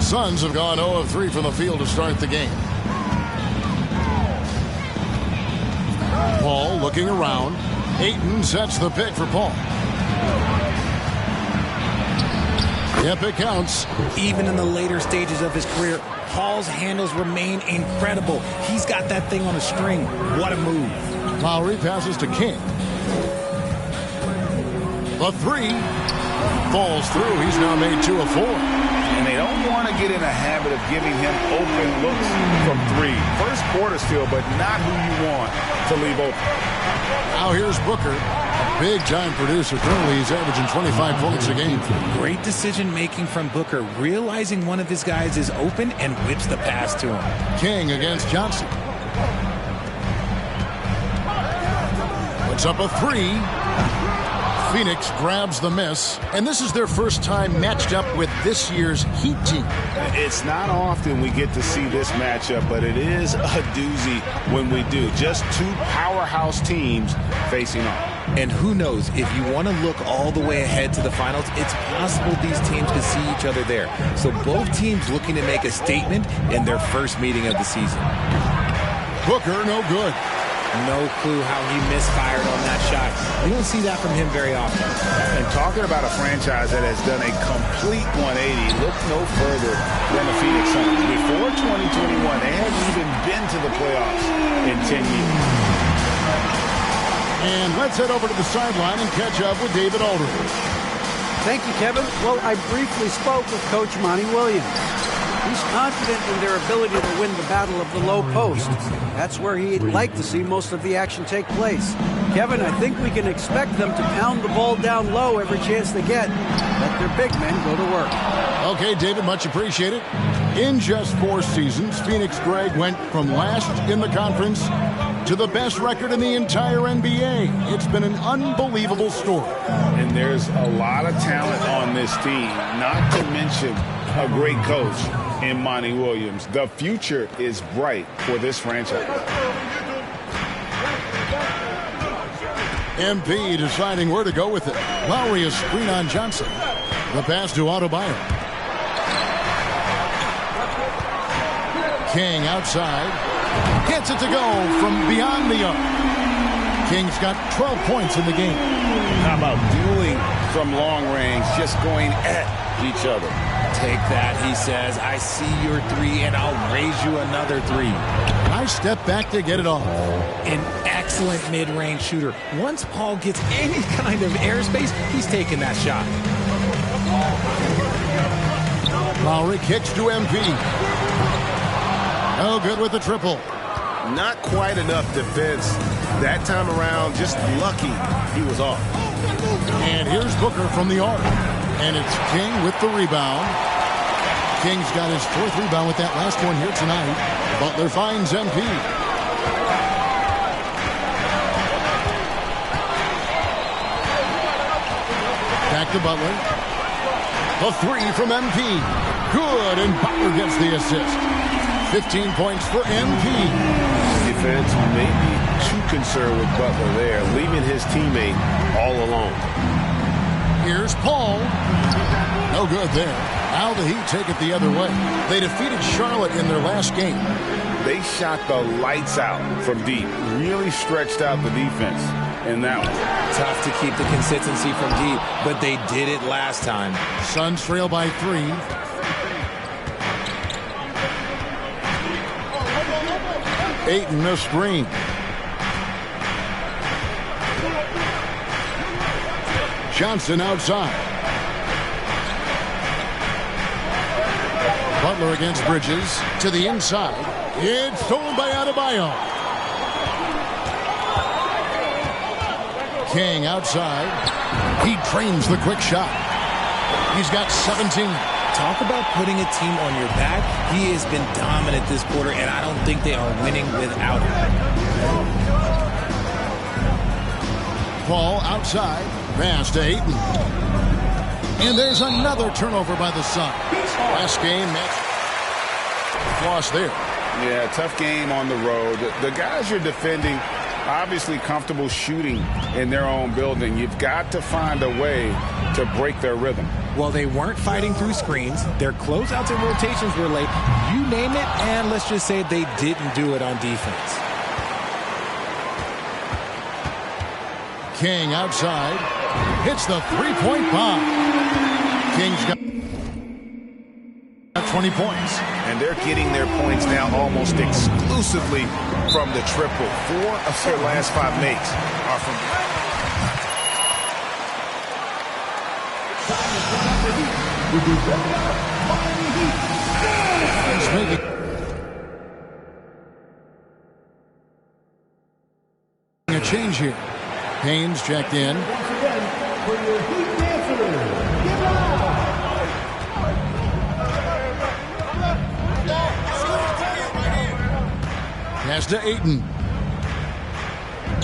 Suns have gone 0 of 3 from the field to start the game. Paul looking around. Ayton sets the pick for Paul. Yep, it counts. Even in the later stages of his career, Paul's handles remain incredible. He's got that thing on a string. What a move. Lowry passes to King. The three falls through. He's now made 2 of 4. And they don't want to get in a habit of giving him open looks from 3. First quarter still, but not who you want to leave open. Now here's Booker. A big-time producer. Currently, he's averaging 25 points a game. Great decision-making from Booker, realizing one of his guys is open and whips the pass to him. King against Johnson. Puts up a 3. Phoenix grabs the miss, and this is their first time matched up with this year's Heat team. It's not often we get to see this matchup, but it is a doozy when we do. Just 2 powerhouse teams facing off. And who knows, if you want to look all the way ahead to the finals, it's possible these teams could see each other there. So both teams looking to make a statement in their first meeting of the season. Booker, no good. No clue how he misfired on that shot. We don't see that from him very often. And talking about a franchise that has done a complete 180, look no further than the Phoenix Suns. Before 2021, they haven't even been to the playoffs in 10 years. And let's head over to the sideline and catch up with David Aldridge. Thank you, Kevin. Well, I briefly spoke with Coach Monty Williams. He's confident in their ability to win the battle of the low post. That's where he'd like to see most of the action take place. Kevin, I think we can expect them to pound the ball down low every chance they get. Let their big men go to work. Okay, David, much appreciated. In just 4 seasons, Phoenix Greg went from last in the conference to the best record in the entire NBA. It's been an unbelievable story. And there's a lot of talent on this team, not to mention a great coach in Monty Williams. The future is bright for this franchise. MP deciding where to go with it. Lowry a screen on Johnson. The pass to Adebayo. King outside. Gets it to go from beyond the arc. King's got 12 points in the game. How about dueling from long range, just going at each other? Take that, he says. I see your 3, and I'll raise you another 3. Nice step back to get it off. An excellent mid-range shooter. Once Paul gets any kind of airspace, he's taking that shot. Lowry kicks to MP. No good with the triple. Not quite enough defense that time around. Just lucky he was off. And here's Booker from the arc. And it's King with the rebound. King's got his 4th rebound with that last one here tonight. Butler finds MP. Back to Butler. The 3 from MP. Good, and Butler gets the assist. 15 points for MP. Defense may be too concerned with Butler there, leaving his teammate all alone. Here's Paul. No good there. Now the Heat take it the other way. They defeated Charlotte in their last game. They shot the lights out from deep. Really stretched out the defense in that one. Tough to keep the consistency from deep, but they did it last time. Suns trail by 3. Ayton a screen. Johnson outside. Butler against Bridges to the inside. It's stolen by Adebayo. King outside. He trains the quick shot. He's got 17. Talk about putting a team on your back. He has been dominant this quarter, and I don't think they are winning without him. Paul outside. Pass to Ayton. And there's another turnover by the Suns. Last game, match loss there. Yeah, tough game on the road. The guys you're defending obviously comfortable shooting in their own building. You've got to find a way to break their rhythm. Well, they weren't fighting through screens. Their closeouts and rotations were late. You name it, and let's just say they didn't do it on defense. King outside. Hits the three-point bomb. King's got 20 points. And they're getting their points now almost exclusively from the triple. 4 of their last 5 makes are from... He's making a change here. Payne's checked in. Pass to Ayton.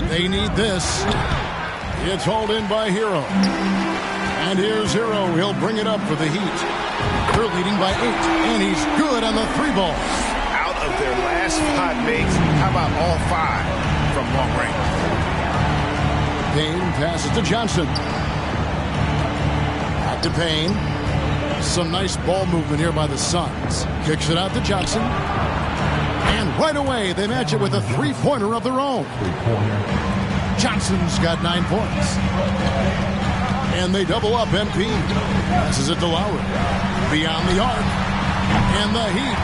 They need this. It's hauled in by Hero. And here's Hero. He'll bring it up for the Heat. They're leading by 8. And he's good on the 3 ball. Out of their last 5 makes, how about all 5 from long range? Payne passes to Johnson. Back to Payne. Some nice ball movement here by the Suns. Kicks it out to Johnson. And right away, they match it with a 3-pointer of their own. Johnson's got 9 points. And they double up MP. Passes it to Lowry. Beyond the arc. And the Heat,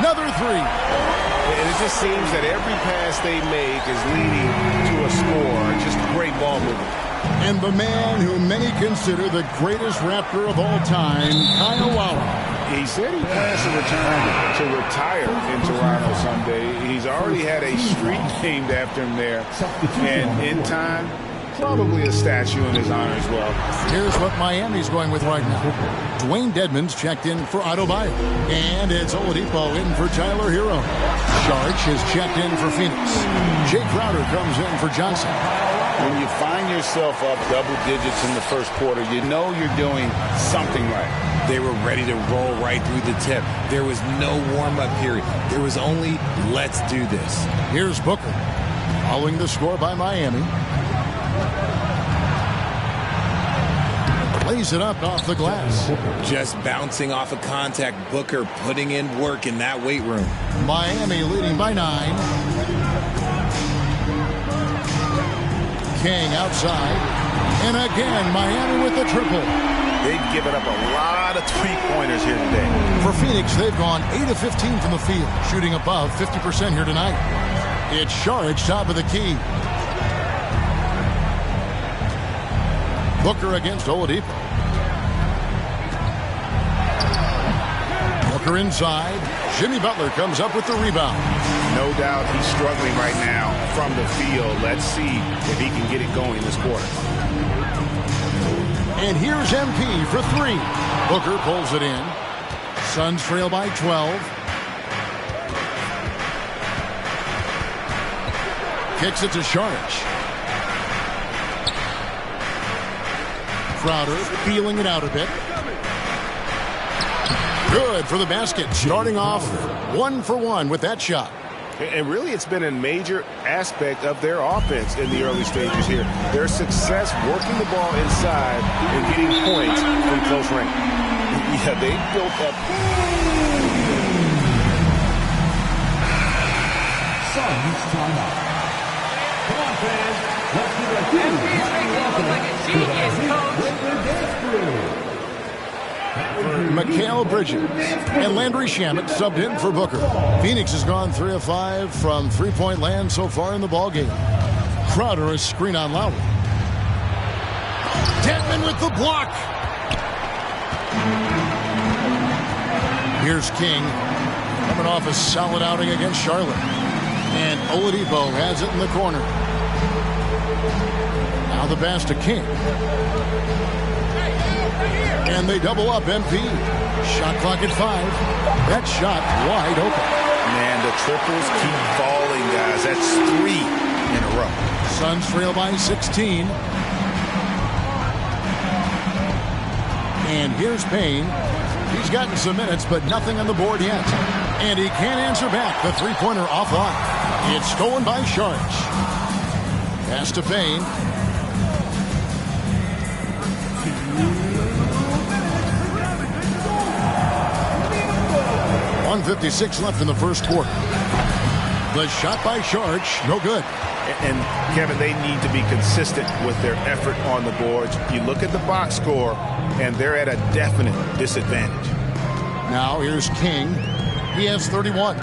another 3. And it just seems that every pass they make is leading to a score. Just great ball movement. And the man who many consider the greatest Raptor of all time, Kyle Lowry. He said he plans to return to retire in Toronto someday. He's already had a street named after him there. And in time, probably a statue in his honor as well. Here's what Miami's going with right now. Dwayne Dedmon's checked in for Adebayo. And it's Oladipo in for Tyler Hero. Sharch is checked in for Phoenix. Jay Crowder comes in for Johnson. When you find yourself up double digits in the first quarter, you know you're doing something right. They were ready to roll right through the tip. There was no warm-up period. There was only, let's do this. Here's Booker. Following the score by Miami. Lays it up off the glass. Just bouncing off of contact. Booker putting in work in that weight room. Miami leading by 9. King outside. And again, Miami with the triple. They've given up a lot of 3-pointers here today. For Phoenix, they've gone 8 of 15 from the field, shooting above 50% here tonight. It's Saric, top of the key. Booker against Oladipo. Booker inside. Jimmy Butler comes up with the rebound. No doubt he's struggling right now from the field. Let's see if he can get it going this quarter. And here's MP for 3. Booker pulls it in. Suns trail by 12. Kicks it to Saric. Crowder feeling it out a bit. Good for the basket. Starting off 1 for 1 with that shot. And really, it's been a major aspect of their offense in the early stages here. Their success working the ball inside and getting points from close range. Yeah, they built up. Suns timeout. Come on, fans. Let's give a huge Mikal Bridges and Landry Shamet subbed in for Booker. Phoenix has gone 3 of 5 from 3-point land so far in the ballgame. Crowder is screen on Lowry. Dedmon with the block. Here's King coming off a solid outing against Charlotte. And Oladipo has it in the corner. Now the pass to King. And they double up MP. Shot clock at 5. That shot wide open. Man, the triples keep falling, guys. That's 3 in a row. Suns trail by 16. And here's Payne. He's gotten some minutes, but nothing on the board yet. And he can't answer back. The 3-pointer offline. It's stolen by Saric. Pass to Payne. 1:56 left in the first quarter. The shot by Sharch, no good. And, Kevin, they need to be consistent with their effort on the boards. You look at the box score, and they're at a definite disadvantage. Now here's King. He has 31.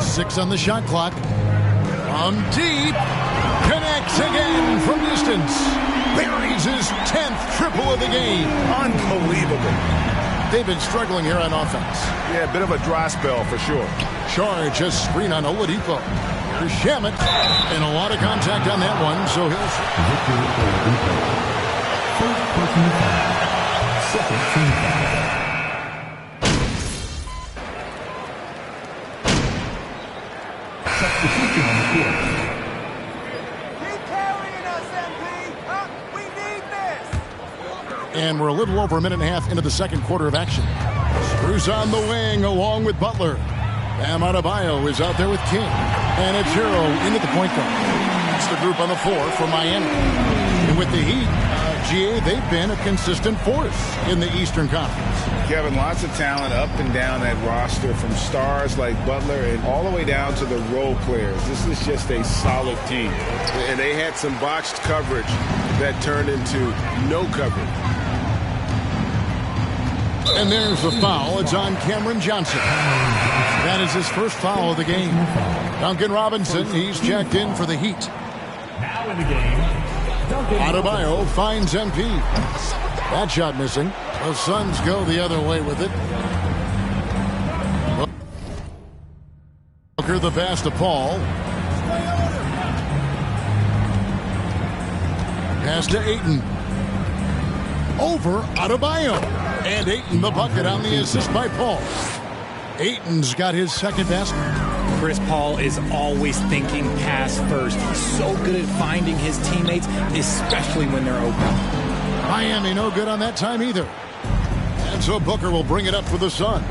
6 on the shot clock. From deep. Connects again from distance. Buries his 10th triple of the game. Unbelievable. They've been struggling here on offense. Yeah, a bit of a dry spell for sure. Charge a screen on Oladipo. Here's Shamet. And a lot of contact on that one, so he'll... First personal foul. Second team foul. Substitution on the court. Keep carrying us, MP. We need this. And we're a little over a minute and a half into the second quarter of action. Screws on the wing along with Butler. Bam Adebayo is out there with King. And it's Hero into the point guard. That's the group on the floor for Miami. And with the Heat, GA, they've been a consistent force in the Eastern Conference. Kevin, lots of talent up and down that roster, from stars like Butler and all the way down to the role players. This is just a solid team. And they had some botched coverage that turned into no coverage. And there's the foul. It's on Cameron Johnson. That is his first foul of the game. Duncan Robinson, he's checked in for the Heat. Now in the game, Duncan Adebayo finds MP. That shot missing. The Suns go the other way with it. Booker the pass to Paul. Pass to Ayton. Over Adebayo. And Ayton the bucket on the assist by Paul. Ayton's got his second basket. Chris Paul is always thinking pass first. He's so good at finding his teammates, especially when they're open. Miami no good on that time either. And so Booker will bring it up for the Suns.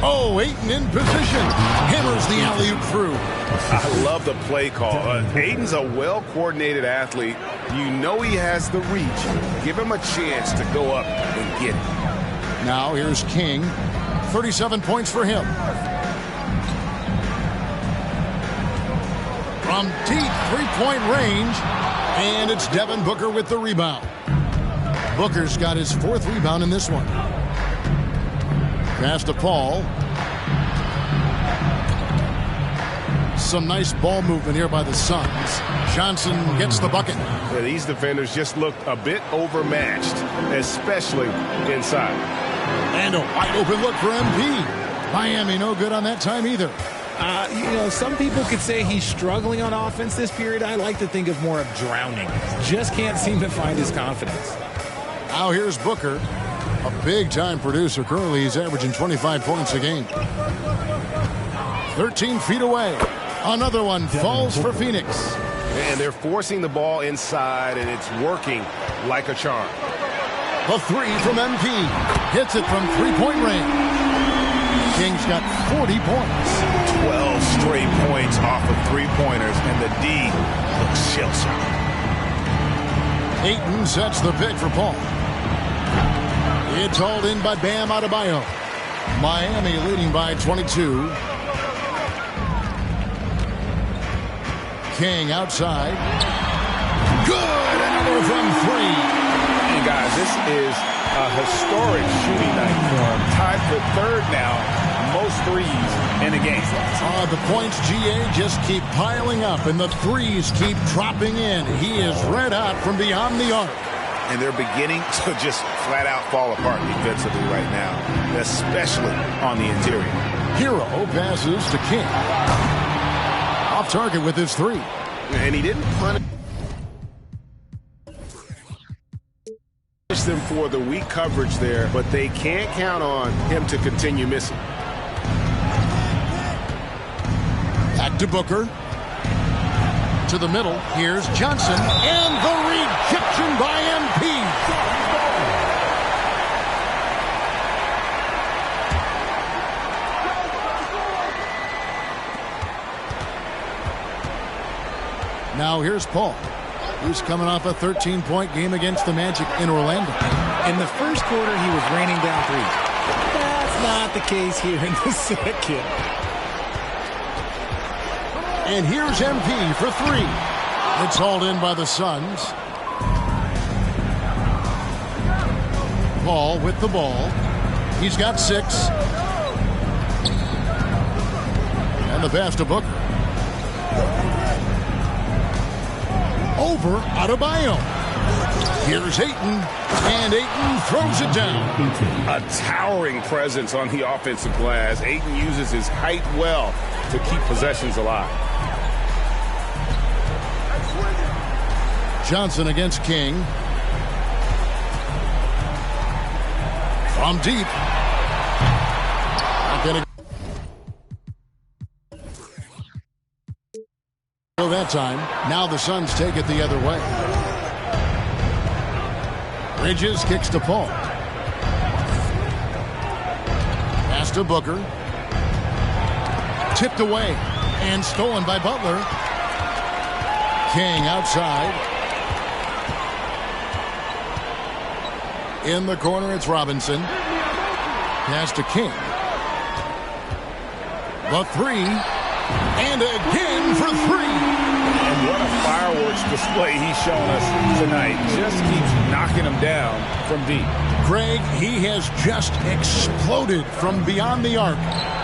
Oh, Ayton in position. Hammers the alley-oop through. I love the play call. Ayton's a well-coordinated athlete. You know he has the reach. Give him a chance to go up and get it. Now here's King. 37 points for him. From deep three-point range. And it's Devin Booker with the rebound. Booker's got his fourth rebound in this one. Pass to Paul. Some nice ball movement here by the Suns. Johnson gets the bucket. Yeah, these defenders just looked a bit overmatched, especially inside. And a wide open look for MP. Miami no good on that time either. Some people could say he's struggling on offense this period. I like to think of more of drowning. Just can't seem to find his confidence. Now here's Booker, a big-time producer. Currently, he's averaging 25 points a game. 13 feet away. Another one falls for Phoenix. And they're forcing the ball inside, and it's working like a charm. The three from MP. Hits it from three-point range. King's got 40 points. 12 straight points off of three-pointers, and the D looks shell-shocked. Ayton sets the pick for Paul. It's hauled in by Bam Adebayo. Miami leading by 22. King outside. Good! Another from three. And guys, this is a historic shooting night for him. Tied for third now, most threes in a game. The points, GA, just keep piling up, and the threes keep dropping in. He is red hot from beyond the arc. And they're beginning to just flat out fall apart defensively right now, especially on the interior. Hero passes to King. Off target with his three. And he didn't punish them for the weak coverage there, but they can't count on him to continue missing. Back to Booker. To the middle. Here's Johnson. And the rejection by MP. Now here's Paul, who's coming off a 13-point game against the Magic in Orlando. In the first quarter, he was raining down threes. That's not the case here in the second. And here's MP for three. It's hauled in by the Suns. Paul with the ball. He's got 6. And the pass to Booker. Over Adebayo. Here's Ayton. And Ayton throws it down. A towering presence on the offensive glass. Ayton uses his height well to keep possessions alive. Johnson against King. From deep. Not gonna go that time. Now the Suns take it the other way. Bridges kicks to Paul. Pass to Booker. Tipped away and stolen by Butler. King outside. In the corner, it's Robinson. Pass to King. The three. And again for three. And what a fireworks display he's shown us tonight. Just keeps knocking him down from deep. Greg, he has just exploded from beyond the arc.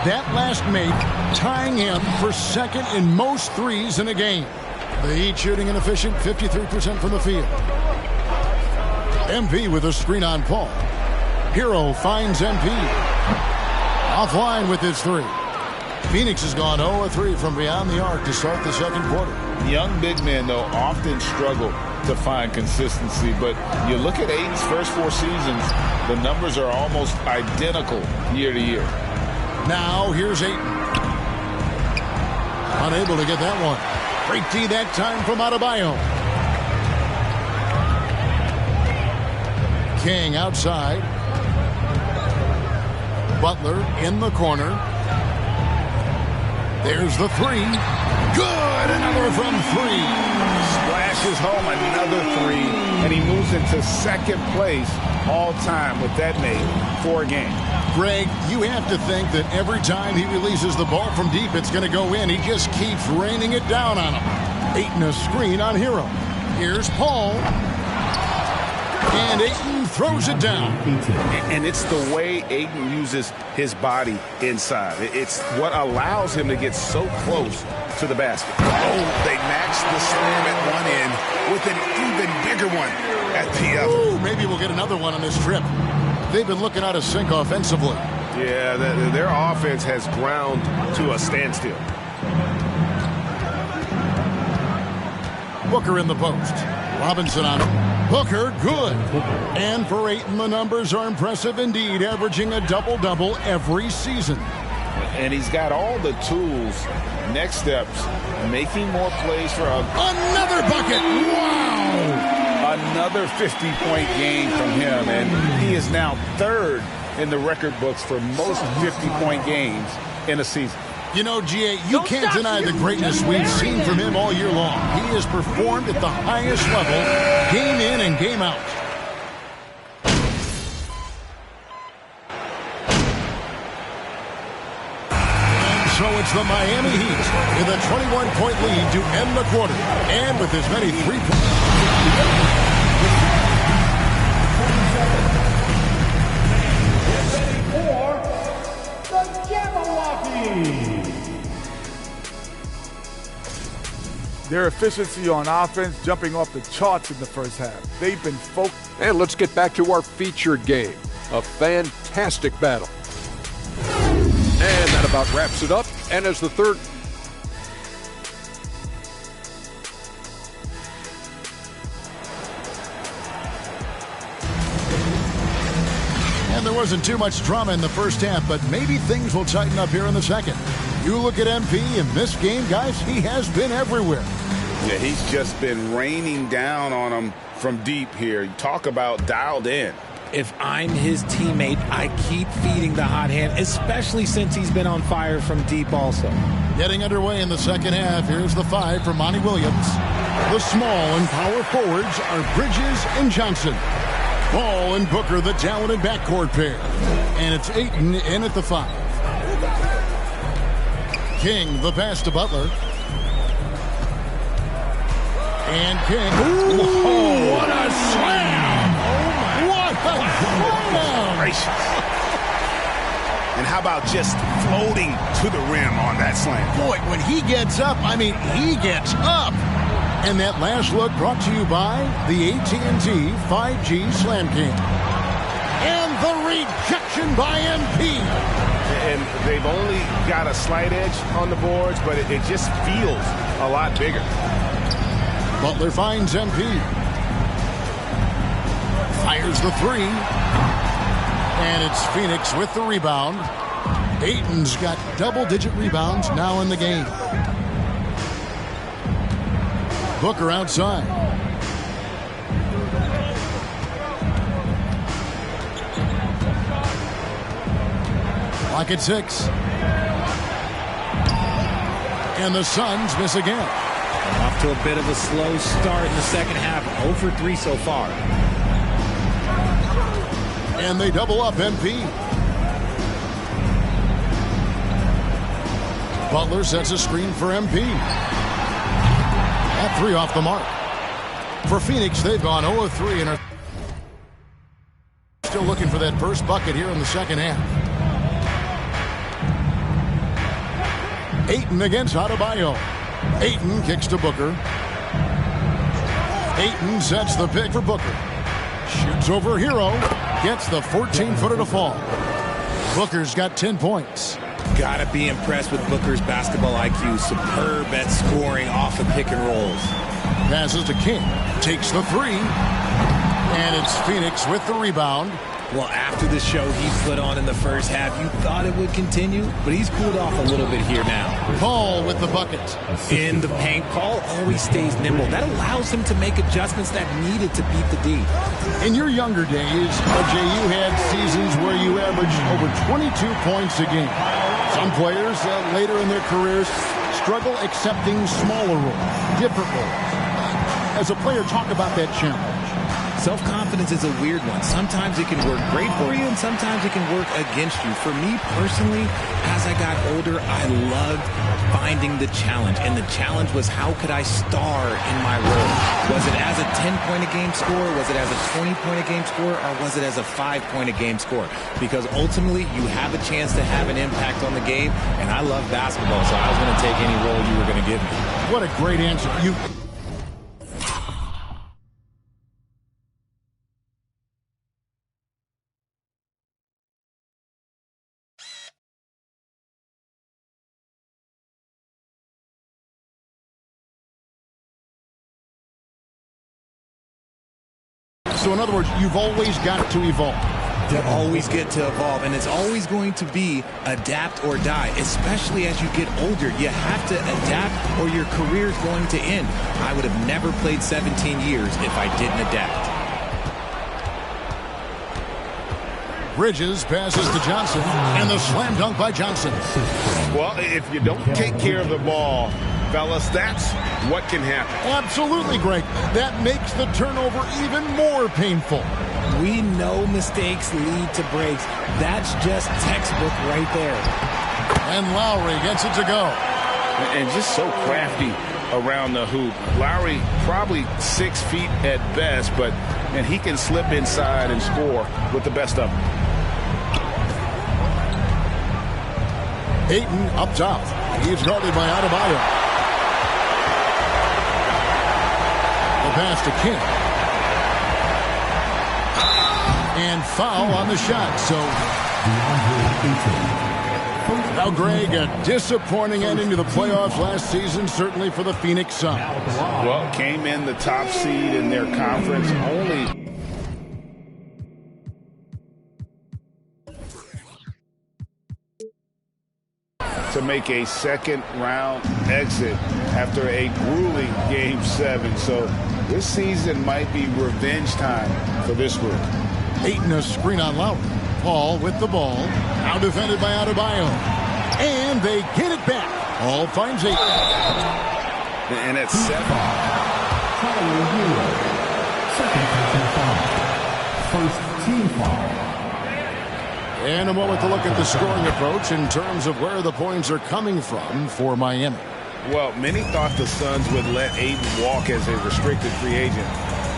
That last make tying him for second in most threes in a game. The Heat shooting an efficient 53% from the field. MP with a screen on Paul. Hero finds MP. Offline with his three. Phoenix has gone 0-3 from beyond the arc to start the second quarter. Young big men, though, often struggle to find consistency. But you look at Ayton's first 4 seasons, the numbers are almost identical year to year. Now here's Ayton. Unable to get that one. Great D that time from Adebayo. King outside. Butler in the corner. There's the three. Good! Another from 3. Splashes home another 3, and he moves into second place all time with that make for a game. Greg, you have to think that every time he releases the ball from deep, it's going to go in. He just keeps raining it down on him. Ayton a screen on Hero. Here's Paul. And Ayton throws it down. And it's the way Ayton uses his body inside. It's what allows him to get so close to the basket. Oh, they matched the slam at one end with an even bigger one at the other. Ooh, maybe we'll get another one on this trip. They've been looking out of sync offensively. Yeah, their offense has ground to a standstill. Booker in the post. Robinson on him. Booker, good. And for Ayton, the numbers are impressive indeed, averaging a double-double every season. And he's got all the tools. Next steps, making more plays for another bucket. Wow! Another 50-point game from him, and he is now 3rd in the record books for most 50-point games in a season. You know, G.A., you can't deny the greatness we've seen from him all year long. He has performed at the highest level, game in and game out. And so it's the Miami Heat with a 21-point lead to end the quarter, and with as many 3 points. Their efficiency on offense jumping off the charts in the first half. They've been focused. And let's get back to our featured game. A fantastic battle. And that about wraps it up. And as the third... And there wasn't too much drama in the first half, but maybe things will tighten up here in the second. You look at MP in this game, guys, he has been everywhere. Yeah, he's just been raining down on them from deep here. You talk about dialed in. If I'm his teammate, I keep feeding the hot hand, especially since he's been on fire from deep also. Getting underway in the second half. Here's the 5 for Monty Williams. The small and power forwards are Bridges and Johnson. Ball and Booker, the talented backcourt pair. And it's Ayton in at the 5. King, the pass to Butler. And King. Ooh, what a slam! Oh my! What a slam! Gracious. And how about just floating to the rim on that slam? Boy, when he gets up, I mean, he gets up. And that last look brought to you by the AT&T 5G Slam King. And the rejection by MP. And they've only got a slight edge on the boards, but it just feels a lot bigger. Butler finds MP. Fires the 3. And it's Phoenix with the rebound. Ayton's got double-digit rebounds now in the game. Booker outside. Clock at 6. And the Suns miss again. Off to a bit of a slow start in the second half. 0 for 3 so far. And they double up MP. Butler sets a screen for MP. That 3 off the mark. For Phoenix, they've gone 0 of 3 and are still looking for that first bucket here in the second half. Ayton against Adebayo. Ayton kicks to Booker. Ayton sets the pick for Booker. Shoots over Hero. Gets the 14-footer to fall. Booker's got 10 points. Gotta be impressed with Booker's basketball IQ. Superb at scoring off the pick and rolls. Passes to King. Takes the 3. And it's Phoenix with the rebound. Well, after the show he put on in the first half, you thought it would continue, but he's cooled off a little bit here now. Paul with the bucket. In the paint, Paul always stays nimble. That allows him to make adjustments that needed to beat the D. In your younger days, RJ, you had seasons where you averaged over 22 points a game. Some players later in their careers struggle accepting smaller roles, different roles. As a player, talk about that challenge. Self-confidence is a weird one. Sometimes it can work great for you, and sometimes it can work against you. For me personally, as I got older, I loved finding the challenge. And the challenge was, how could I star in my role? Was it as a 10-point-a-game scorer? Was it as a 20-point-a-game scorer? Or was it as a 5-point-a-game scorer? Because ultimately, you have a chance to have an impact on the game. And I love basketball, so I was going to take any role you were going to give me. What a great answer. So in other words, you've always got to evolve. You always get to evolve, and it's always going to be adapt or die, especially as you get older. You have to adapt or your career is going to end. I would have never played 17 years if I didn't adapt. Bridges passes to Johnson, and the slam dunk by Johnson. Well, if you don't take care of the ball, fellas, that's what can happen. Absolutely, Greg. That makes the turnover even more painful. We know mistakes lead to breaks. That's just textbook right there. And Lowry gets it to go. And just so crafty around the hoop. Lowry probably 6 feet at best, and he can slip inside and score with the best of them. Ayton up top. He's guarded by Adebayo. The pass to King. And foul on the shot. So now, Greg, a disappointing ending to the playoffs last season, certainly for the Phoenix Suns. Well, came in the top seed in their conference, only to make a second-round exit after a grueling Game 7. So this season might be revenge time for this group. Ayton a screen on Lowry. Paul with the ball. Now defended by Adebayo. And they get it back. Paul finds Ayton. And at 7. Tyler Hero. Second personal foul. First team foul. And a moment to look at the scoring approach in terms of where the points are coming from for Miami. Well, many thought the Suns would let Ayton walk as a restricted free agent,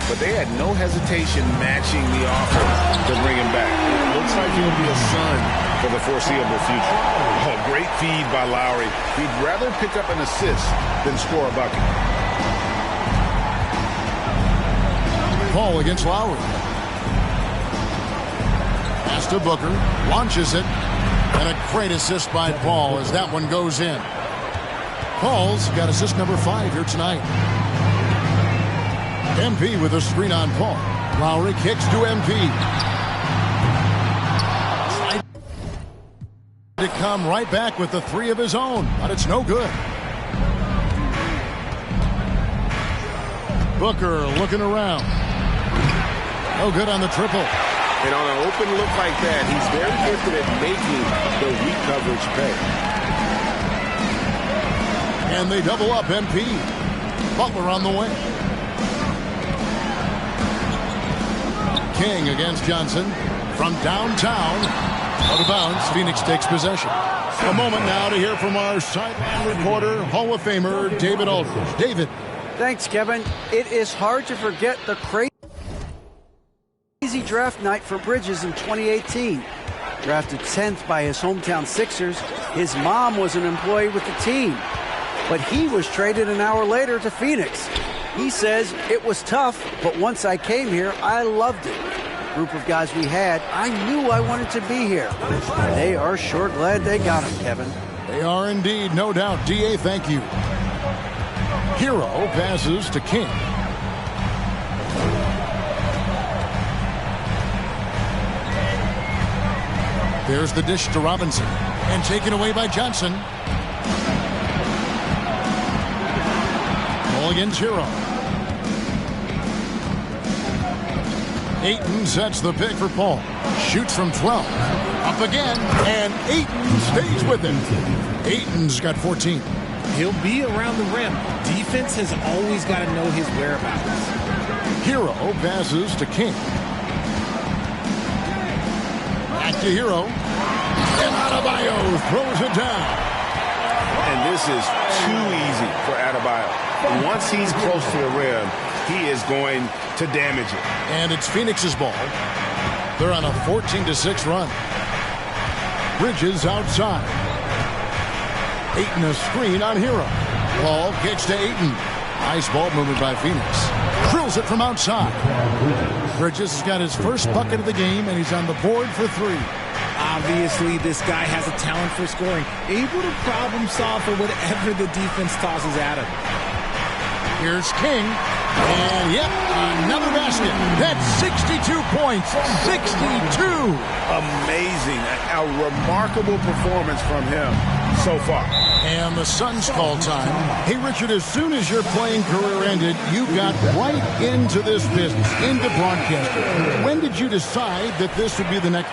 but they had no hesitation matching the offer to bring him back. It looks like he'll be a Sun for the foreseeable future. Oh, great feed by Lowry. He'd rather pick up an assist than score a bucket. Paul against Lowry. Pass to Booker. Launches it. And a great assist by Paul as that one goes in. Paul's got assist number 5 here tonight. MP with a screen on Paul. Lowry kicks to MP. Tried to come right back with the 3 of his own, but it's no good. Booker looking around. No good on the triple. And on an open look like that, he's very gifted at making the weak coverage pay. And they double up MP. Butler on the wing. King against Johnson. From downtown. Out of bounds. Phoenix takes possession. A moment now to hear from our sideline reporter, Hall of Famer David Aldridge. David. Thanks, Kevin. It is hard to forget the crazy draft night for Bridges in 2018. Drafted 10th by his hometown Sixers, his mom was an employee with the team. But he was traded an hour later to Phoenix. He says, it was tough, but once I came here, I loved it. The group of guys we had, I knew I wanted to be here. They are sure glad they got him, Kevin. They are indeed, no doubt. D.A., thank you. Hero passes to King. There's the dish to Robinson. And taken away by Johnson. Ball against Hero. Ayton sets the pick for Paul. Shoots from 12. Up again. And Ayton stays with him. Ayton's got 14. He'll be around the rim. Defense has always got to know his whereabouts. Hero passes to King. Back to Hero. And Adebayo throws it down. And this is too easy for Adebayo. Once he's close to the rim, he is going to damage it. And it's Phoenix's ball. They're on a 14-6 run. Bridges outside. Ayton a screen on Hero. Ball kicks to Ayton. Nice ball movement by Phoenix. Drills it from outside. Bridges has got his first bucket of the game, and he's on the board for 3. Obviously, this guy has a talent for scoring. Able to problem solve for whatever the defense tosses at him. Here's King. And, yep, another basket. That's 62 points. 62. Amazing. A remarkable performance from him so far. And the Suns call time. Hey, Richard, as soon as your playing career ended, you got right into this business, into broadcasting. When did you decide that this would be the next...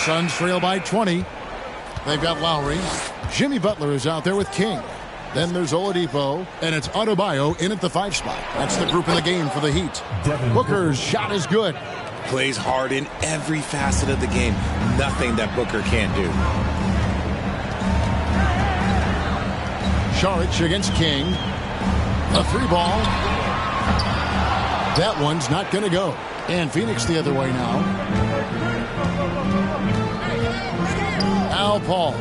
Suns trail by 20. They've got Lowry. Jimmy Butler is out there with King. Then there's Oladipo, and it's Adebayo in at the 5 spot. That's the group in the game for the Heat. Booker's shot is good. Plays hard in every facet of the game. Nothing that Booker can't do. Saric against King. A 3-ball. That one's not going to go. And Phoenix the other way now. Al Paul.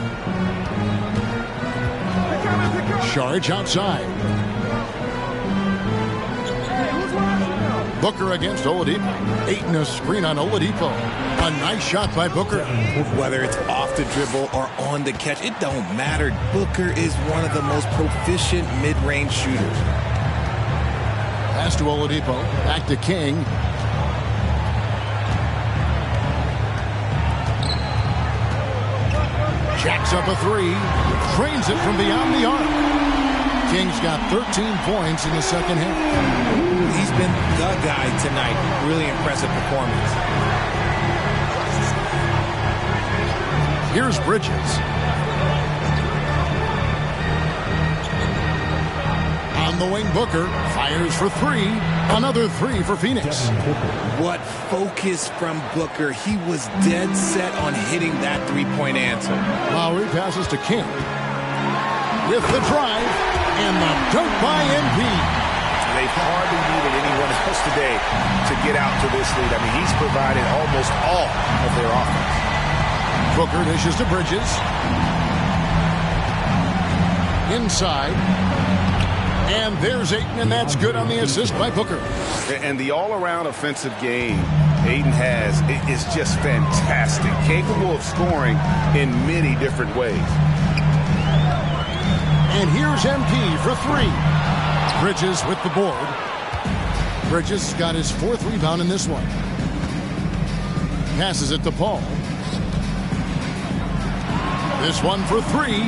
Saric outside. Booker against Oladipo. Ayton a screen on Oladipo. A nice shot by Booker. Whether it's off the dribble or on the catch, it don't matter. Booker is one of the most proficient mid-range shooters. Pass to Oladipo. Back to King. Jacks up a three. Trains it from beyond the arc. King's got 13 points in the second half. He's been the guy tonight. Really impressive performance. Here's Bridges. On the wing, Booker fires for three. Another three for Phoenix. What focus from Booker. He was dead set on hitting that three-point answer. Lowry passes to King. With the drive and the dunk by MP. They've hardly needed anyone else today to get out to this lead. I mean, he's provided almost all of their offense. Booker dishes to Bridges. Inside. And there's Ayton, and that's good on the assist by Booker. And the all-around offensive game Ayton has is just fantastic. Capable of scoring in many different ways. And here's MP for three. Bridges with the board. Bridges got his fourth rebound in this one. Passes it to Paul. This one for three.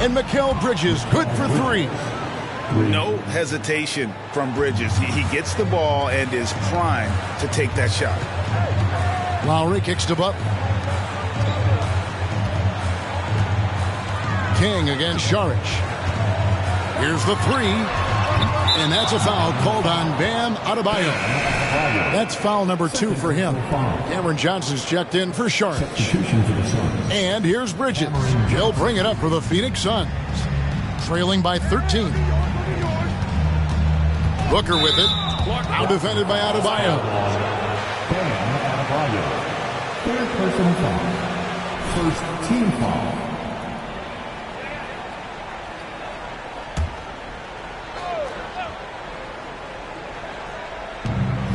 And Mikal Bridges good for three. No hesitation from Bridges. He gets the ball and is primed to take that shot. Lowry kicks to Butler. King against Saric. Here's the three. And that's a foul called on Bam Adebayo. That's foul number 2 for him. Cameron Johnson's checked in for Saric. And here's Bridges. He'll bring it up for the Phoenix Suns. Trailing by 13. Booker with it. Now defended by Adebayo. Third personal foul. First team foul.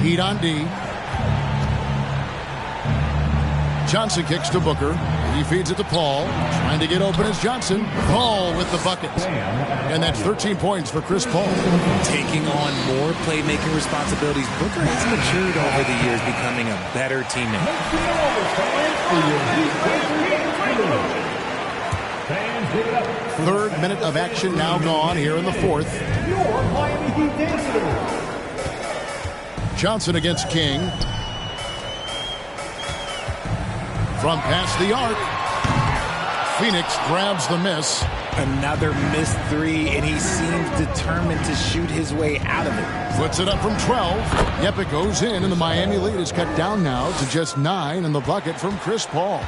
Heat on D. Johnson kicks to Booker. He feeds it to Paul. Trying to get open is Johnson. Paul with the bucket. And that's 13 points for Chris Paul. Taking on more playmaking responsibilities. Booker has matured over the years, becoming a better teammate. Third minute of action now gone here in the fourth. Johnson against King. From past the arc. Phoenix grabs the miss. Another missed three, and he seems determined to shoot his way out of it. Puts it up from 12. Yep, it goes in, and the Miami lead is cut down now to just 9 in the bucket from Chris Paul.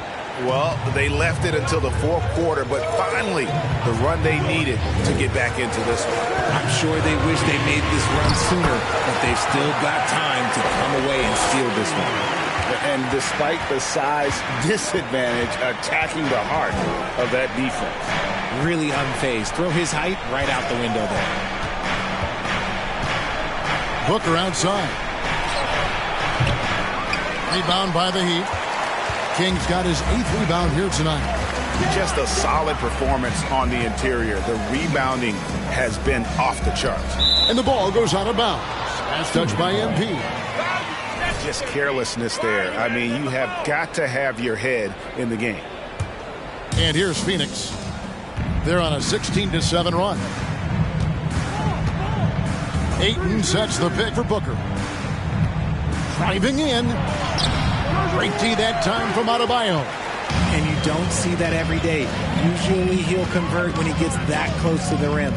Well, they left it until the fourth quarter, but finally the run they needed to get back into this one. I'm sure they wish they made this run sooner, but they've still got time to come away and steal this one. And despite the size disadvantage, attacking the heart of that defense. Really unfazed. Throw his height right out the window there. Booker outside. Rebound by the Heat. King's got his 8th rebound here tonight. Just a solid performance on the interior. The rebounding has been off the charts. And the ball goes out of bounds. Pass touched by MP. Just carelessness there. I mean, you have got to have your head in the game. And here's Phoenix. They're on a 16-7 run. Ayton sets the pick for Booker. Driving in. Great D that time from Adebayo. And you don't see that every day. Usually he'll convert when he gets that close to the rim.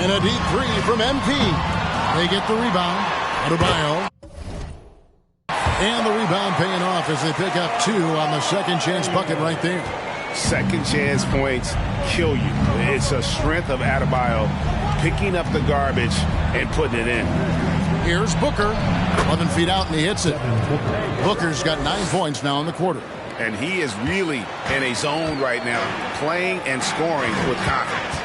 And a deep three from MP. They get the rebound. Adebayo. And the rebound paying off as they pick up 2 on the second chance bucket right there. Second chance points kill you. It's a strength of Adebayo picking up the garbage and putting it in. Here's Booker. 11 feet out and he hits it. Booker's got 9 points now in the quarter. And he is really in a zone right now, playing and scoring with confidence.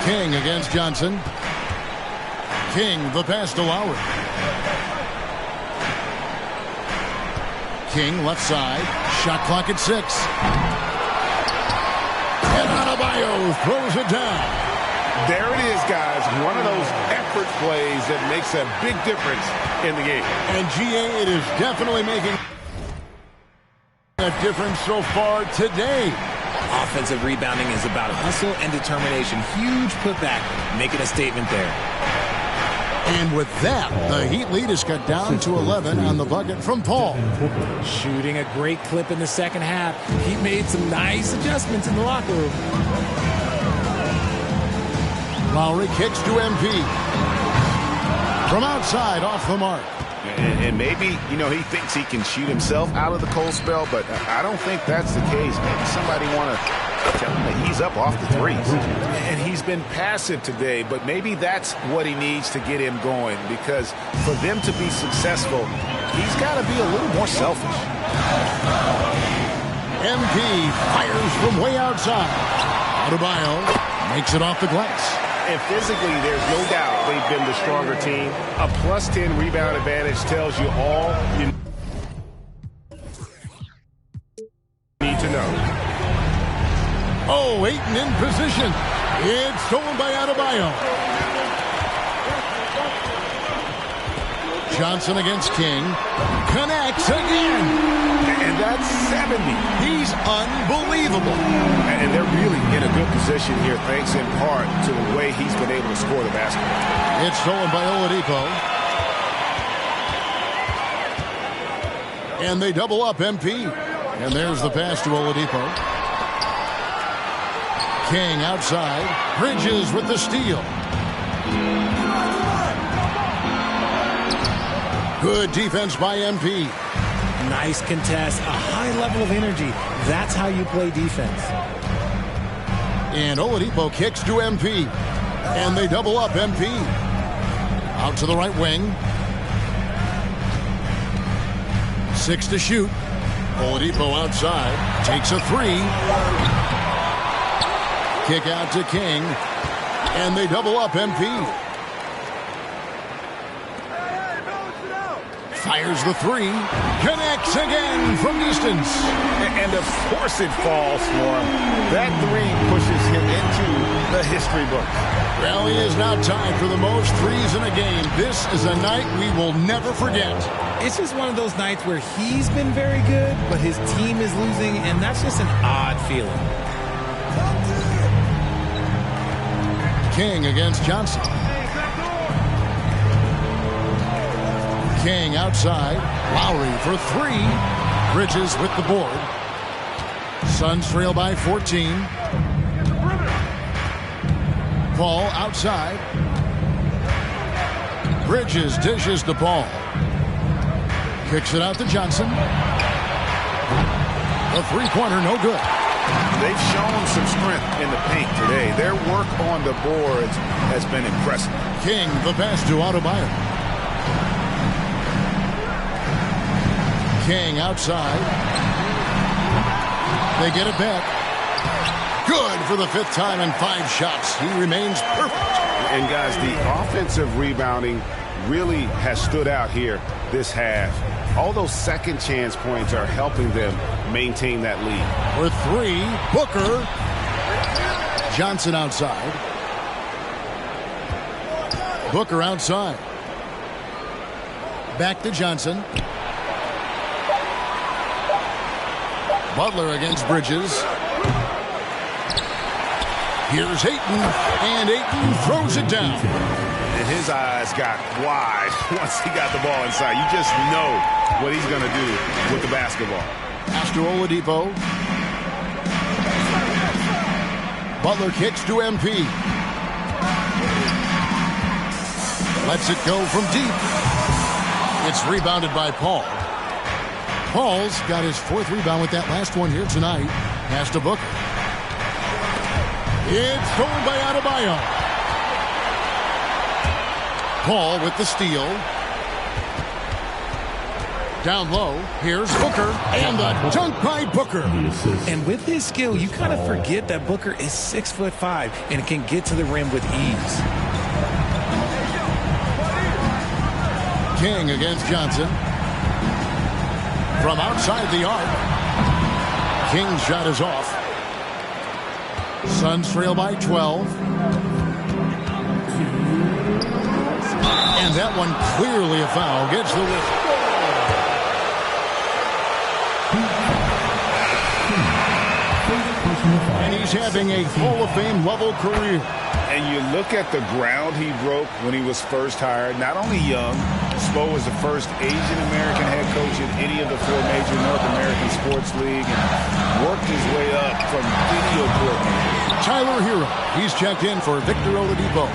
King against Johnson. King, the pass to Lowry. King, left side. Shot clock at 6. And Adebayo throws it down. There it is, guys. One of those effort plays that makes a big difference in the game. And GA, it is definitely making a difference so far today. Offensive rebounding is about hustle and determination. Huge putback, making a statement there. And with that, the Heat lead is cut down to 11 on the bucket from Paul. Shooting a great clip in the second half. He made some nice adjustments in the locker room. Lowry kicks to MP. From outside, off the mark. And maybe, you know, he thinks he can shoot himself out of the cold spell, but I don't think that's the case. Maybe somebody want to tell him that he's up off the threes. And he's been passive today, but maybe that's what he needs to get him going, because for them to be successful, he's got to be a little more selfish. MP fires from way outside. Adebayo makes it off the glass. And physically, there's no doubt they've been the stronger team. A plus 10 rebound advantage tells you all you need to know. Oh, Ayton in position. It's stolen by Adebayo. Johnson against King. Connects again. And that's 70. He's unbelievable. And they're really in a good position here, thanks in part to the way he's been able to score the basketball. It's stolen by Oladipo. And they double up MP. And there's the pass to Oladipo. King outside. Bridges with the steal. Good defense by MP. Nice contest, a high level of energy. That's how you play defense. And Oladipo kicks to MP. And they double up MP. Out to the right wing. 6 to shoot. Oladipo outside. Takes a 3. Kick out to King. And they double up MP. Fires the 3. Connects again from distance. And of course it falls for him. That 3 pushes him into the history book. Well, he is now tied for the most threes in a game. This is a night we will never forget. It's just one of those nights where he's been very good, but his team is losing, and that's just an odd feeling. King against Johnson. King outside. Lowry for 3. Bridges with the board. Suns trail by 14. Paul outside. Bridges dishes to Paul. Kicks it out to Johnson. The three-pointer no good. They've shown some strength in the paint today. Their work on the boards has been impressive. King the pass to Adebayo. King outside. They get it back. Good for the 5th time in 5 shots. He remains perfect. And guys, the offensive rebounding really has stood out here this half. All those second chance points are helping them maintain that lead. For 3, Booker. Johnson outside. Booker outside. Back to Johnson. Butler against Bridges. Here's Ayton, and Ayton throws it down. And his eyes got wide once he got the ball inside. You just know what he's going to do with the basketball. Pass to Oladipo. Butler kicks to MP. Lets it go from deep. It's rebounded by Paul. Paul's got his 4th rebound with that last one here tonight. Pass to Booker. It's stolen by Adebayo. Paul with the steal. Down low, here's Booker, and the dunk by Booker. And with his skill, you kind of forget that Booker is 6'5" and can get to the rim with ease. King against Johnson. From outside the arc. King's shot is off. Suns trail by 12. And that one clearly a foul. Gets the whistle. And he's having a Hall of Fame level career. And you look at the ground he broke when he was first hired. Not only young, Spo was the first Asian-American head coach in any of the 4 major North American sports league and worked his way up from video coordinator. Tyler Hero. He's checked in for Victor Oladipo.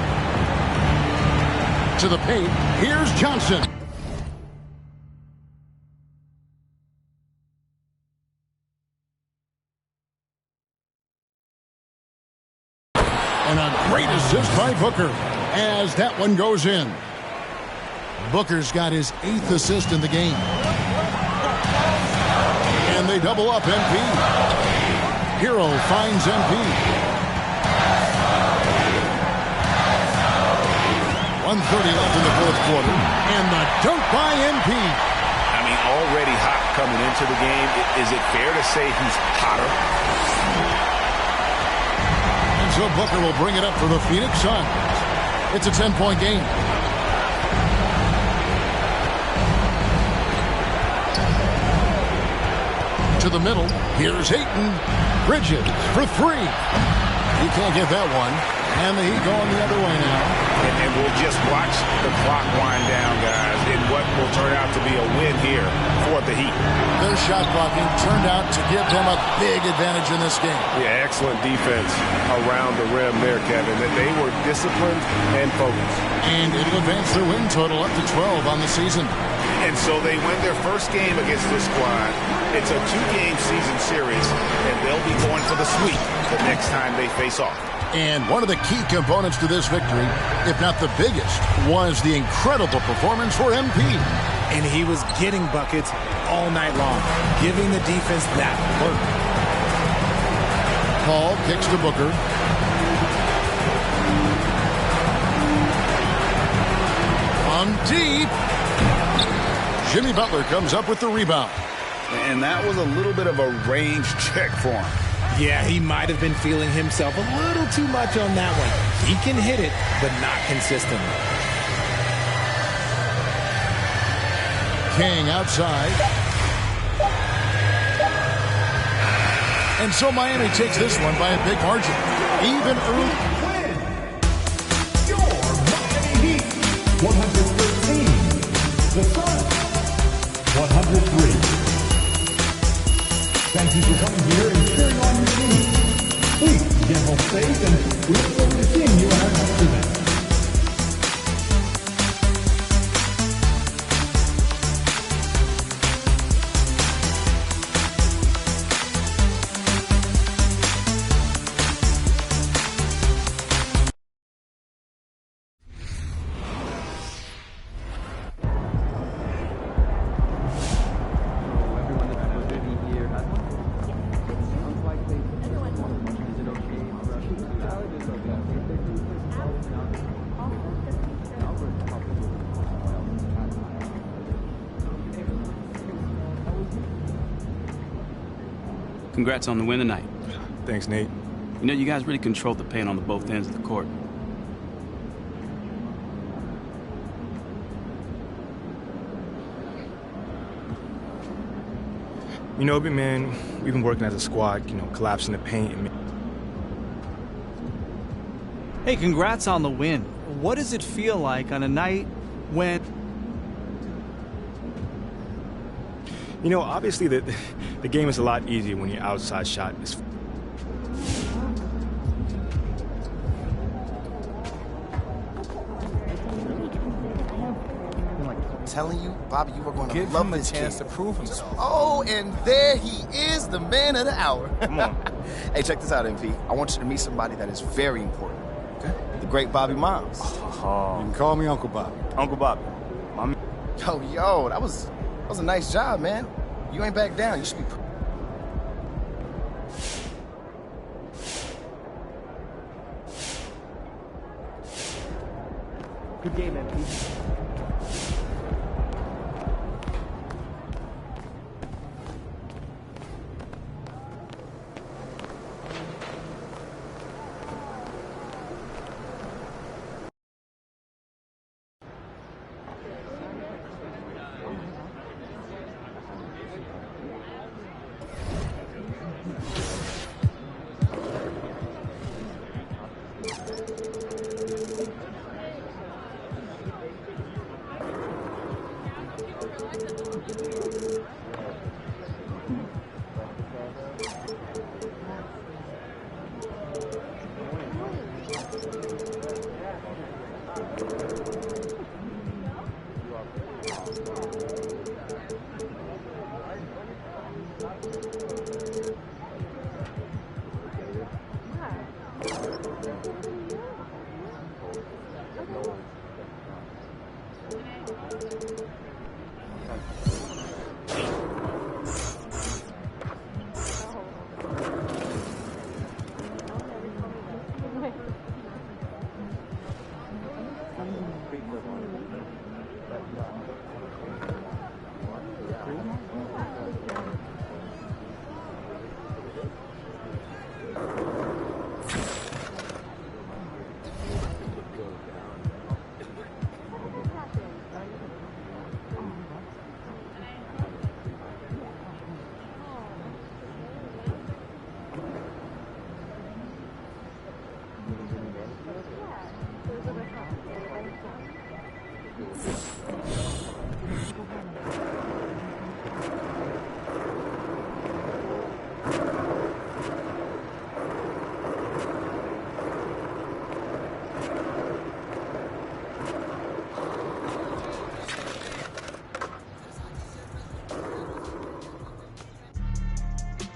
To the paint. Here's Johnson. And a great assist by Booker as that one goes in. Booker's got his 8th assist in the game. And they double up MP. Hero finds MP. 1:30 left in the fourth quarter. And the dunk by MP. I mean, already hot coming into the game. Is it fair to say he's hotter? So Booker will bring it up for the Phoenix Suns. It's a 10-point game. To the middle. Here's Ayton. Bridges for 3. He can't get that one. And the Heat going the other way now. And we'll just watch the clock wind down, guys, in what will turn out to be a win here for the Heat. Their shot blocking turned out to give them a big advantage in this game. Yeah, excellent defense around the rim there, Kevin. That they were disciplined and focused. And it'll advance their win total up to 12 on the season. And so they win their first game against this squad. It's a 2-game season series, and they'll be going for the sweep the next time they face off. And one of the key components to this victory, if not the biggest, was the incredible performance for MP. And he was getting buckets all night long, giving the defense that work. Paul kicks to Booker. On deep. Jimmy Butler comes up with the rebound. And that was a little bit of a range check for him. Yeah, he might have been feeling himself a little too much on that one. He can hit it, but not consistently. King outside. And so Miami takes this one by a big margin. Even early. Your Miami Heat, 113. The Suns, 103. Thank you for coming here and cheering on your team. Please get home safe, and we look forward to seeing you at our next event. Congrats on the win tonight. Thanks, Nate. You know, you guys really controlled the paint on the both ends of the court. You know, man, we've been working as a squad, collapsing the paint. Hey, congrats on the win. What does it feel like on a night when... Obviously the game is a lot easier when your outside shot is... Telling you, Bobby, you were going to Give love him a this chance kid. to prove himself. Oh, and there he is, the man of the hour. Come on. Hey, check this out, MP. I want you to meet somebody that is very important. Okay? The great Bobby Miles. You can call me Uncle Bobby. Uncle Bobby. Yo, that was a nice job, man. You ain't back down. You should be... Good game, MP.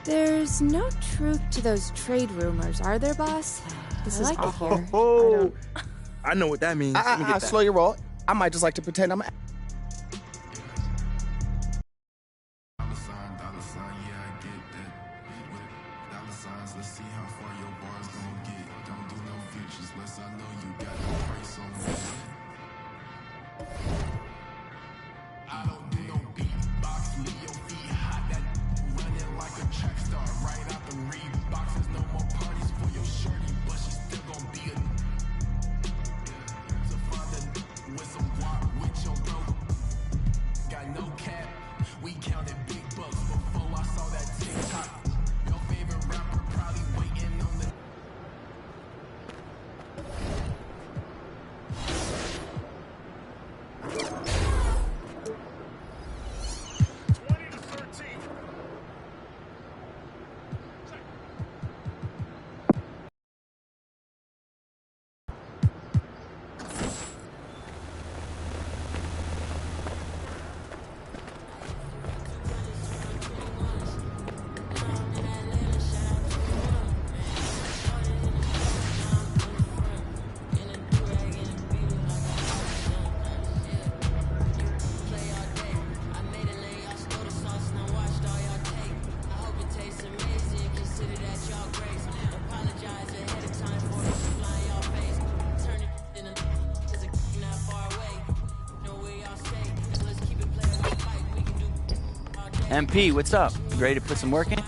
There's no truth to those trade rumors, are there, boss? This I is like to hear. Oh, I know what that means. Let me get that. Slow your roll. I might just like to pretend I'm. MP, what's up? You ready to put some work in?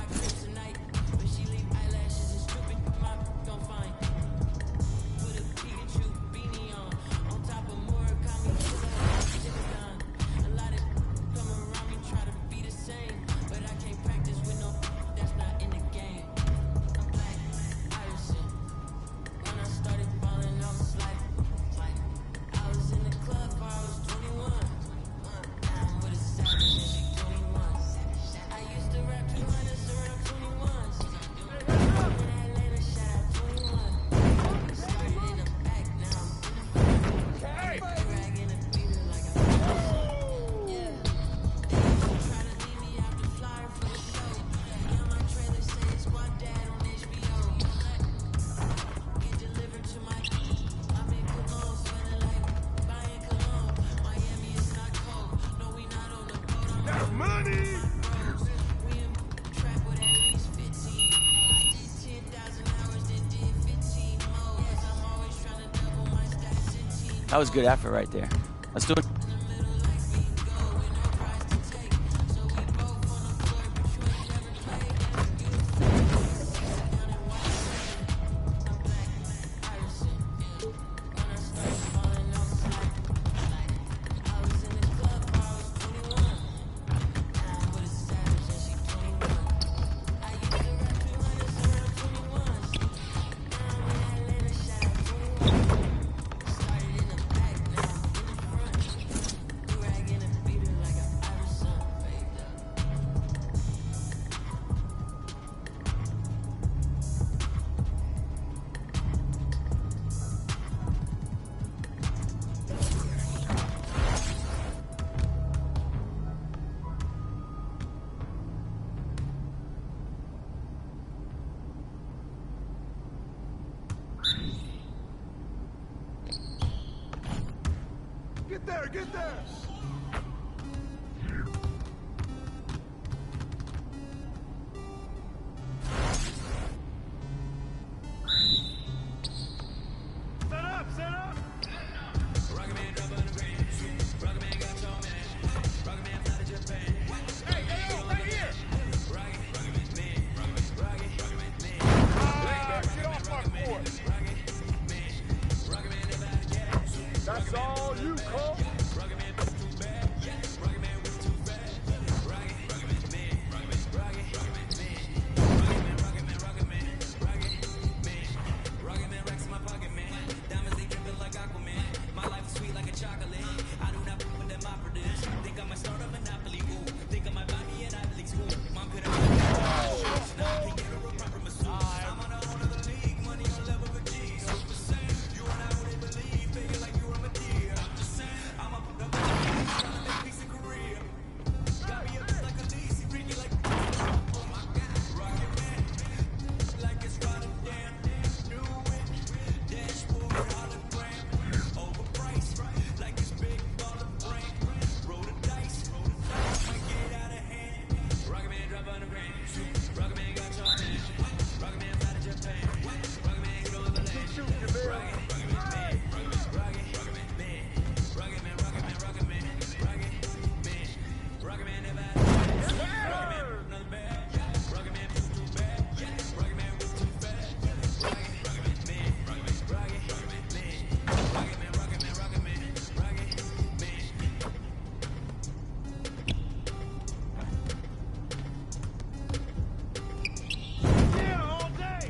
That was good effort right there. Let's do it. there, get there! Set up, set up! Rocketman drop on the ground. Rocketman got your man. Rocketman fly to Japan. Hey, right here! Rocketman, man. Rocketman, man. Get off my court! Rocketman, everybody get it. That's all you, Cole. Rocketman was too bad. Rocketman was too bad. Rocketman, man. Rocketman, man. Rocketman racks in my pocket, man. Diamonds, they dripping like Aquaman. My life is sweet like a chocolate. I do not put them my produce. Think I might start a monopoly, ooh. Think I might buy me an Ivy League school. Mom could have now I can't get a proper masseuse. I'm on a whole other league, money on level with G's. Super same, you and I wouldn't believe, figure like you were my dear. I'm just saying, I'm up trying to make peace in Korea. Got me up like a lease, freaky like oh my god, Rocketman. Like it's Rotterdam, new it, dashboard hologram, overpriced, like it's big ball of brain. Roll the dice, might get out of hand. Rocketman drop on the brain, Rocketman got your man, Rocketman fly to Japan, Rocketman hit over the land. Rocketman, man, Rocketman, man, Rocketman, Rocketman, everybody. Rocketman, another bad. Rocketman was too bad. Rocketman was too fast. Rocketman, man. Rocketman, man. Rocketman, man. Yeah, all day.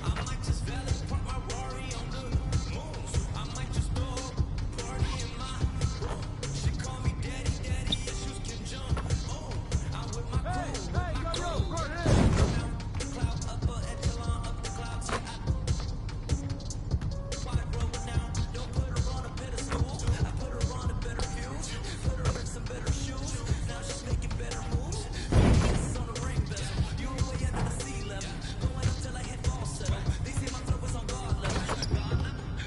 I might just valid put my Rari on the moon. I might just throw a party in my room. She call me daddy, issues can jump. Oh, I'm with my crew. Cloud upper echelon, up the clouds. Wide road now, don't put her on a pedestal. I put her on a better views. Put her in some better shoes. Now she's making better moves. This on the ring bezel. You way under the sea level. Going up till I hit ball settle. They say my flow is on God level.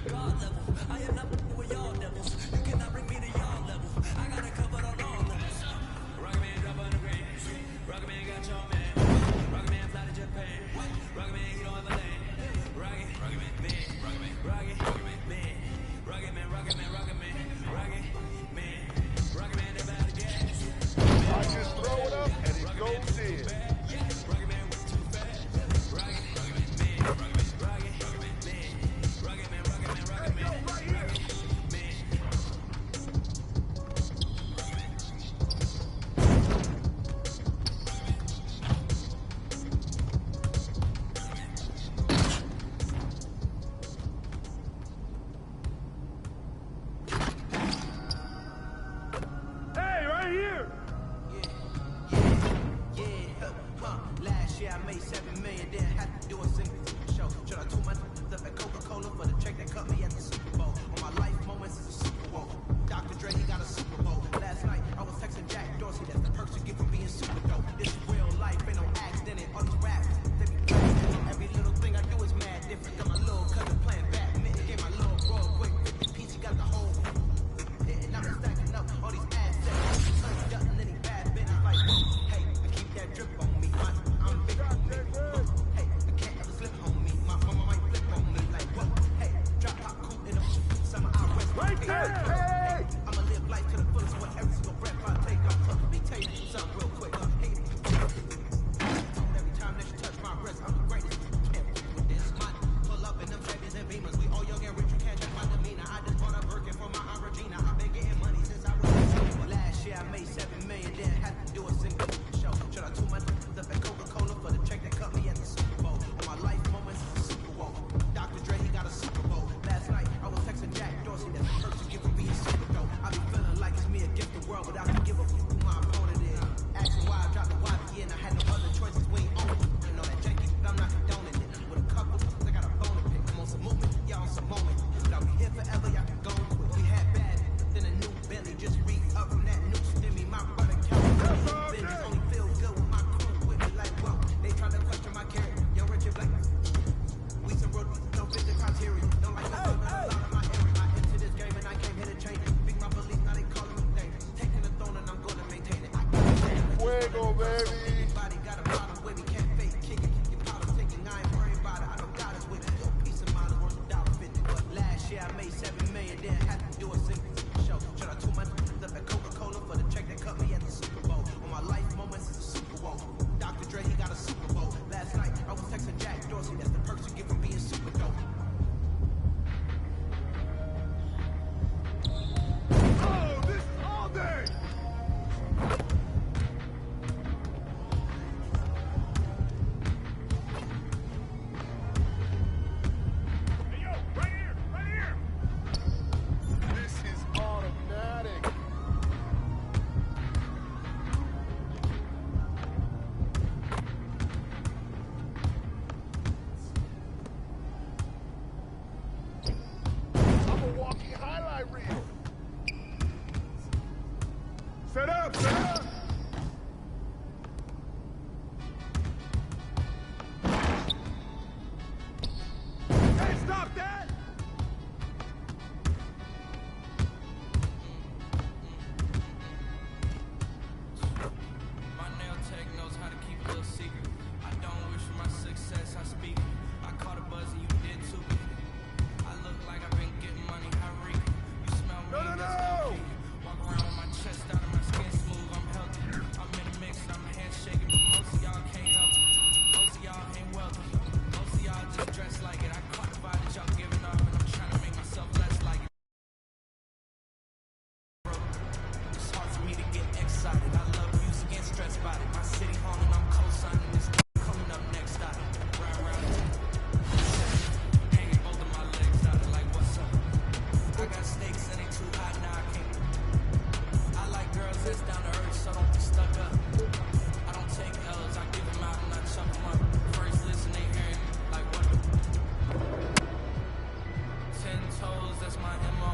God level. I am not with y'all devils. You cannot bring me to y'all level. I got it covered on all levels. Rocketman drop on the ground. Rocketman got your man. Rocketman fly to Japan. Rocketman hit over land. Rocketman, man. Rocketman, man. Rocketman, Rocketman, everybody get it. I just throw it up and it goes in. Rocketman was too fast. Rocketman, man. Rocketman, hey, right here. Last year I made 7 million, didn't have to do a single show. Should I tool my up at Coca-Cola for the check that cut me at the Super Bowl? On my life moments is a Super Bowl. Dr. Dre, he got a Super Bowl. Last night I was texting Jack Dorsey, that's the perks you get for being super dope. This is real life, ain't no accident in all these raps. They be crazy. Every little thing I do is mad different. Got my little cousin playing badminton, get my little bro quick 50 piece, he got the whole hitting. I'm stacking up all these assets. Nothing any bad business like whoa. Hey, I keep that drip on me. I'm big on me. Hey, I can't ever slip on me. My mama might flip on me like whoa. Hey, drop top cool in the summer out west. Right there. Hey, I'ma live life to the fullest with every single breath I take off. Let me tell you something real quick. Hey, every time that you touch my breast, I'm the greatest. Can't with this money. Pull up in them Chevys and Beamers. We all young and rich. You can't check my demeanor. I just bought a Birkin for my Aunt Regina. I've been getting money since I was young. Last year I made 7 million, didn't have to do a single show. Should I tool my up at Coca-Cola for the check that cut me at the Super Bowl? On my life moments is a Super Bowl. Dr. Dre, he got a Super Bowl. Last night I was texting Jack Dorsey, that's the perks you get for being super dope. I be feeling like it's me against the world, but I can give a fuck who my opponent is. Asking why I dropped the YB and I had no other choices. We ain't on it. You know that janky, but I'm not condoning it. With a couple, I got a bone to pick. I'm on some movement, y'all on some moment. But I'll be here forever, y'all can go quick. We had bad, then a new Bentley, just re up from that new stimmy. My brother Kelly, Bentley only feel good with my crew with me like whoa. They try to question my character, young Richard Blake. We Set up, set up. Hey, stop that! My nail tech knows how to keep a little secret. I don't wish for my success, I speak. I caught a buzz and you did too. I look like I've been getting money, I reek. You smell me, that's LP. Walk around with my chest out and my skin smooth, I'm healthy. I'm in a mix and I'm handshaking, but most of y'all can't help it. Most of y'all ain't wealthy. Most of y'all just dress like it. I caught the vibe that y'all giving off and I'm trying to make myself less like it. It's hard for me to get excited. I love music and stress about it. My city home and I'm co-signing this coming up next stop. Round round hanging both of my legs out it like what's up? I got stakes and they too high now I can't. I like girls that's down to earth so don't be stuck up. I don't take L's, I give them out and I chuck them up. First listen they hearing like what the 10 toes, that's my MO.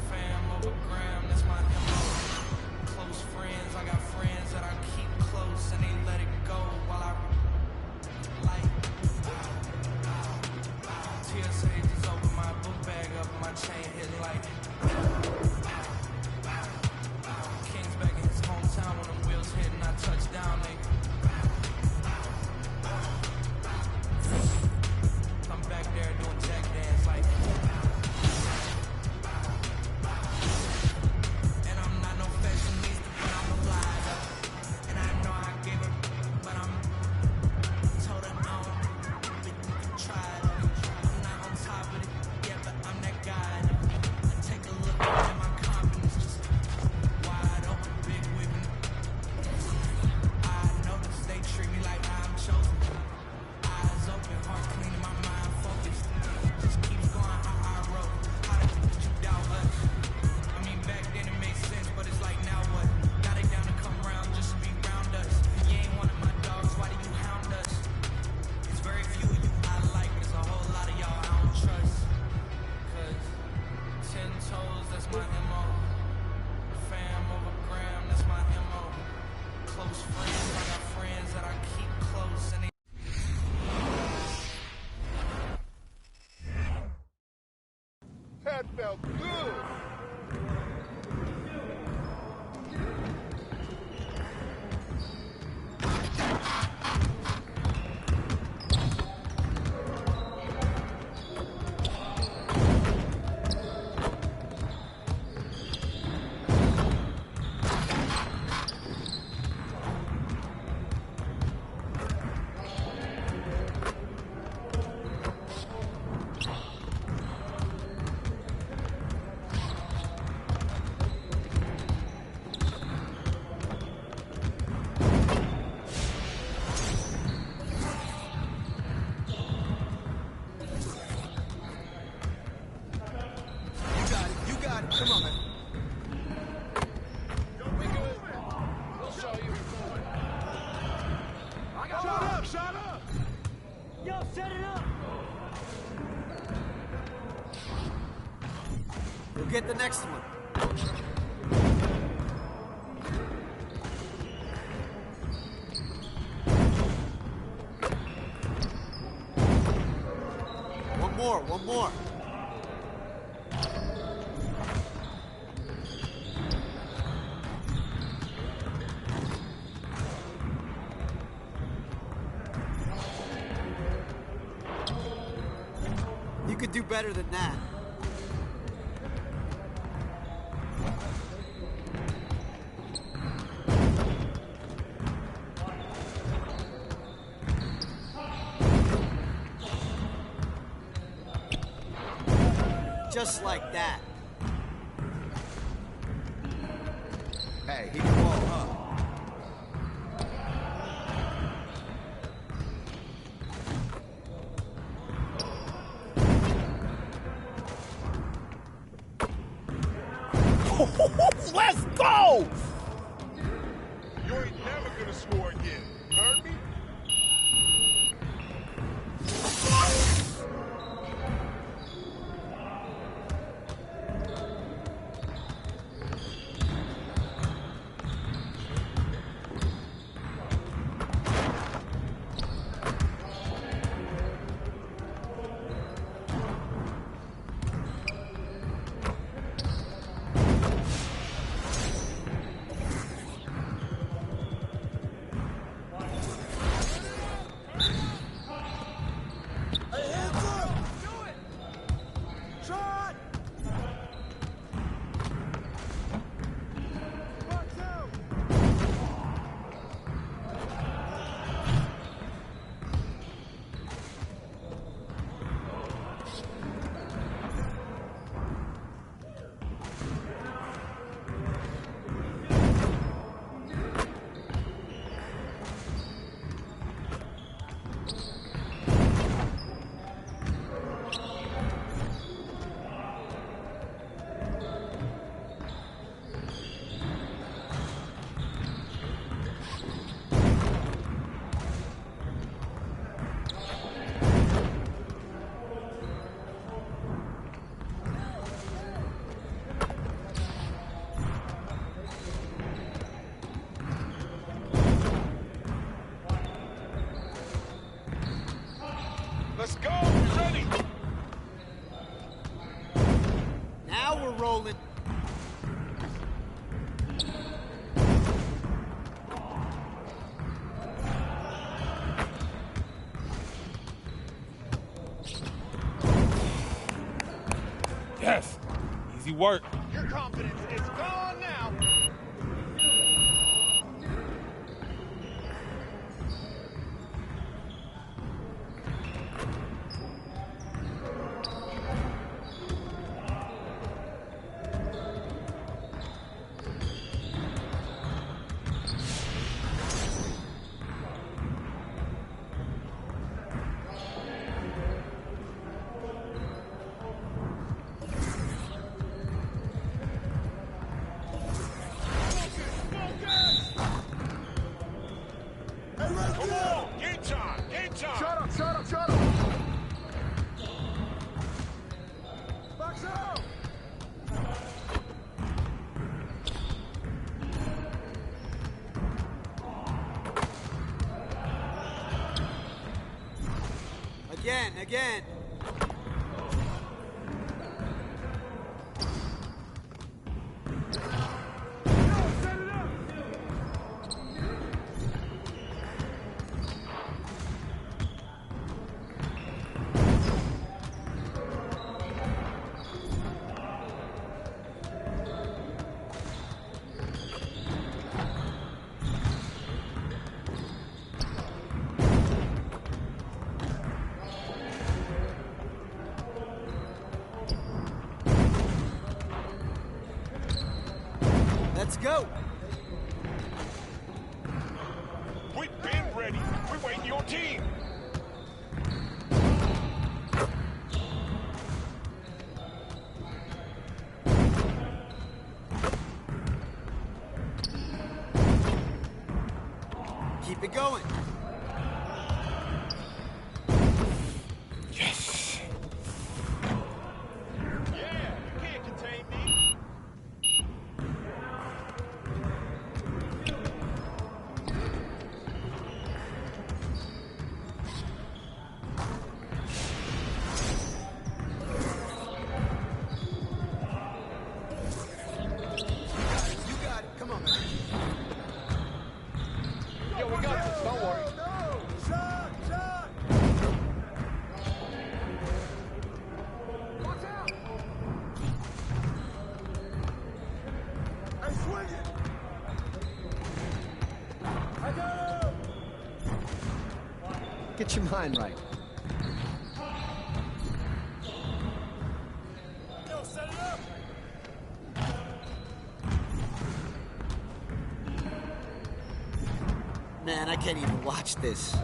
Fam over gram, that's my MO. Close friends, I got friends that I keep close and they let it go while I like TSA just open my book bag up and my chain hitting like King's back in his hometown when them wheels hit and I touch down, nigga. I'm back there doing jack dance like and I'm not no fashionista, but I'm a liar. And I know I gave her, but I'm told her no. But you can try it. I'm not on top of it, yeah, but I'm that guy. And take a look at my confidence, just wide open, big whipping. I notice they treat me like I'm chosen. Eyes open, heart clean, and my mind focused. Just keeps going how I wrote. How did you doubt us? I mean, back then it made sense, but it's like now what? Got it down to come round just to be round us. You ain't one of my dogs, why do you hound us? It's very few of you I like, there's a whole lot of y'all I don't trust. Cause 10 toes, that's my MO. Fam over gram, that's my MO. Close friends, I got friends that I keep close and they That felt good. You got it. Come on, man. Shut up! Yo, set it up! We'll get the next one. One more. You could do better than that. Just like that. Hey, he can ball up. Let's go! You ain't never gonna score again. Heard me? work. Your confidence is gone now. Again. Let's go. We've been ready. We're waiting your team. Keep it going. Yes. Yeah, you can't contain me. Get your mind right. Yo, set it up. Man, I can't even watch this.